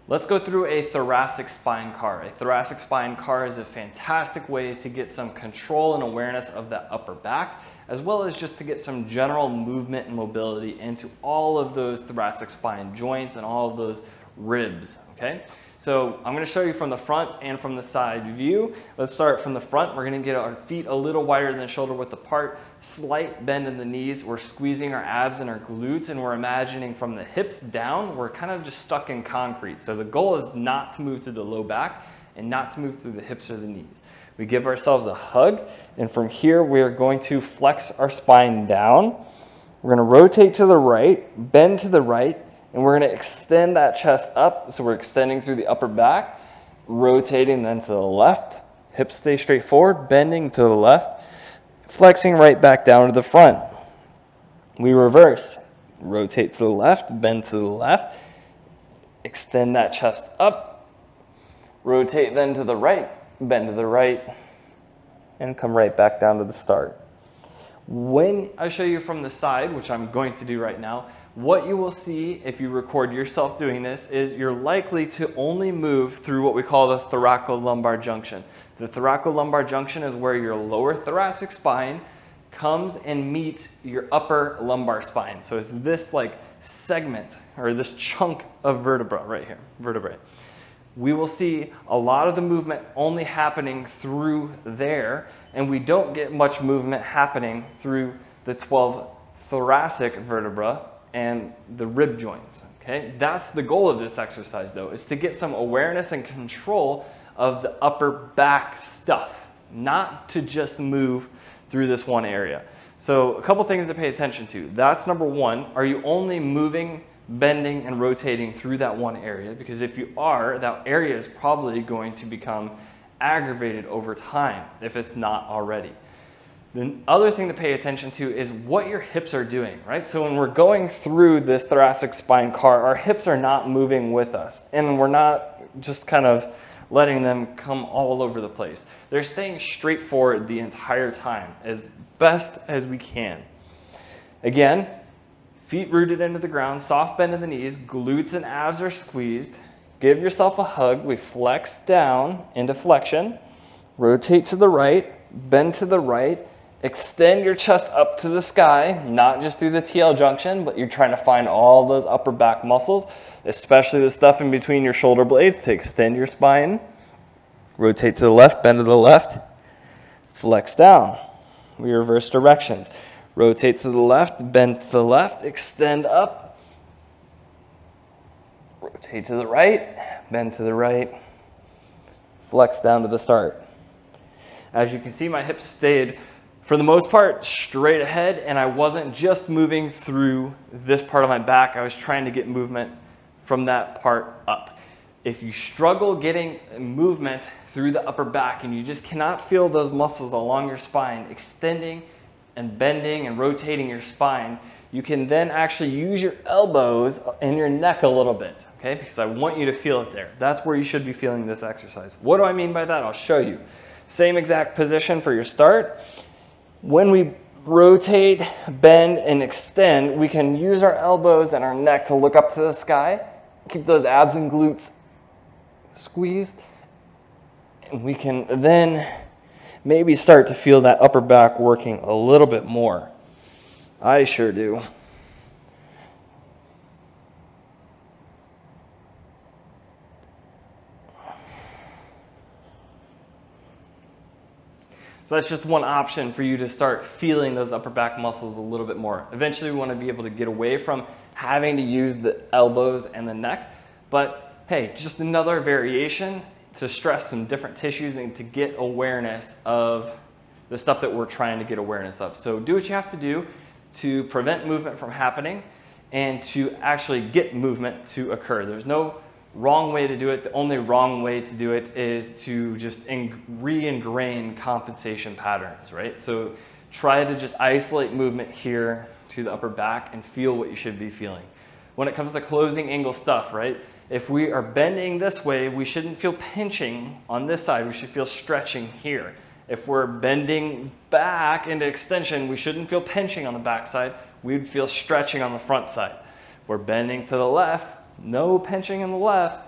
Let's go through a thoracic spine car. A thoracic spine car is a fantastic way to get some control and awareness of that upper back, as well as just to get some general movement and mobility into all of those thoracic spine joints and all of those ribs, okay? So I'm going to show you from the front and from the side view. Let's start from the front. We're going to get our feet a little wider than shoulder width apart, slight bend in the knees. We're squeezing our abs and our glutes, and we're imagining from the hips down, we're kind of just stuck in concrete. So the goal is not to move through the low back and not to move through the hips or the knees. We give ourselves a hug, and from here we are going to flex our spine down. We're going to rotate to the right, bend to the right, and we're going to extend that chest up. So we're extending through the upper back, rotating then to the left. Hips stay straight forward, bending to the left, flexing right back down to the front. We reverse, rotate to the left, bend to the left, extend that chest up, rotate then to the right, bend to the right, and come right back down to the start. When I show you from the side, which I'm going to do right now, what you will see if you record yourself doing this is you're likely to only move through what we call the thoracolumbar junction. The thoracolumbar junction is where your lower thoracic spine comes and meets your upper lumbar spine. So it's this like segment or this chunk of vertebra right here, vertebrae. We will see a lot of the movement only happening through there, and we don't get much movement happening through the 12 thoracic vertebra and the rib joints, okay? That's the goal of this exercise though, is to get some awareness and control of the upper back stuff, not to just move through this one area. So a couple things to pay attention to. That's number one. Are you only moving, bending, and rotating through that one area? Because if you are, that area is probably going to become aggravated over time if it's not already. The other thing to pay attention to is what your hips are doing, right? So when we're going through this thoracic spine car, our hips are not moving with us, and we're not just kind of letting them come all over the place. They're staying straight forward the entire time as best as we can. Again, feet rooted into the ground, soft bend in the knees, glutes and abs are squeezed. Give yourself a hug. We flex down into flexion, rotate to the right, bend to the right, extend your chest up to the sky, not just through the TL junction, but you're trying to find all those upper back muscles, especially the stuff in between your shoulder blades, to extend your spine. Rotate to the left, bend to the left, flex down. We reverse directions. Rotate to the left, bend to the left, extend up. Rotate to the right, bend to the right, flex down to the start. As you can see, my hips stayed, for the most part, straight ahead, and I wasn't just moving through this part of my back. I was trying to get movement from that part up. If you struggle getting movement through the upper back and you just cannot feel those muscles along your spine extending and bending and rotating your spine, you can then actually use your elbows and your neck a little bit, okay? Because I want you to feel it there. That's where you should be feeling this exercise. What do I mean by that? I'll show you. Same exact position for your start. When we rotate, bend, and extend, we can use our elbows and our neck to look up to the sky. Keep those abs and glutes squeezed. And we can then maybe start to feel that upper back working a little bit more. I sure do. So that's just one option for you to start feeling those upper back muscles a little bit more. Eventually we want to be able to get away from having to use the elbows and the neck, but hey, just another variation to stress some different tissues and to get awareness of the stuff that we're trying to get awareness of. So do what you have to do to prevent movement from happening and to actually get movement to occur. There's no wrong way to do it. The only wrong way to do it is to just re-ingrain compensation patterns, right? So try to just isolate movement here to the upper back and feel what you should be feeling. When it comes to closing angle stuff, right? If we are bending this way, we shouldn't feel pinching on this side. We should feel stretching here. If we're bending back into extension, we shouldn't feel pinching on the back side. We'd feel stretching on the front side. If we're bending to the left, no pinching on the left.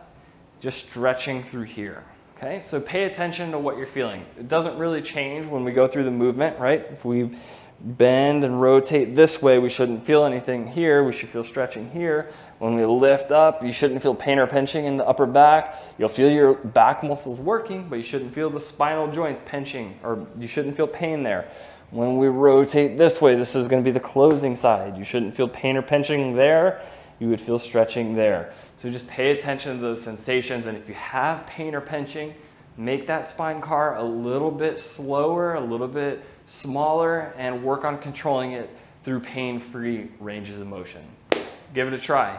just stretching through here. Okay, so pay attention to what you're feeling. It doesn't really change when we go through the movement, right? If we bend and rotate this way, we shouldn't feel anything here. We should feel stretching here. When we lift up, you shouldn't feel pain or pinching in the upper back. You'll feel your back muscles working, but you shouldn't feel the spinal joints pinching, or you shouldn't feel pain there. When we rotate this way, this is going to be the closing side. You shouldn't feel pain or pinching there. You would feel stretching there. So just pay attention to those sensations, and if you have pain or pinching, make that spine car a little bit slower, a little bit smaller, and work on controlling it through pain-free ranges of motion. Give it a try.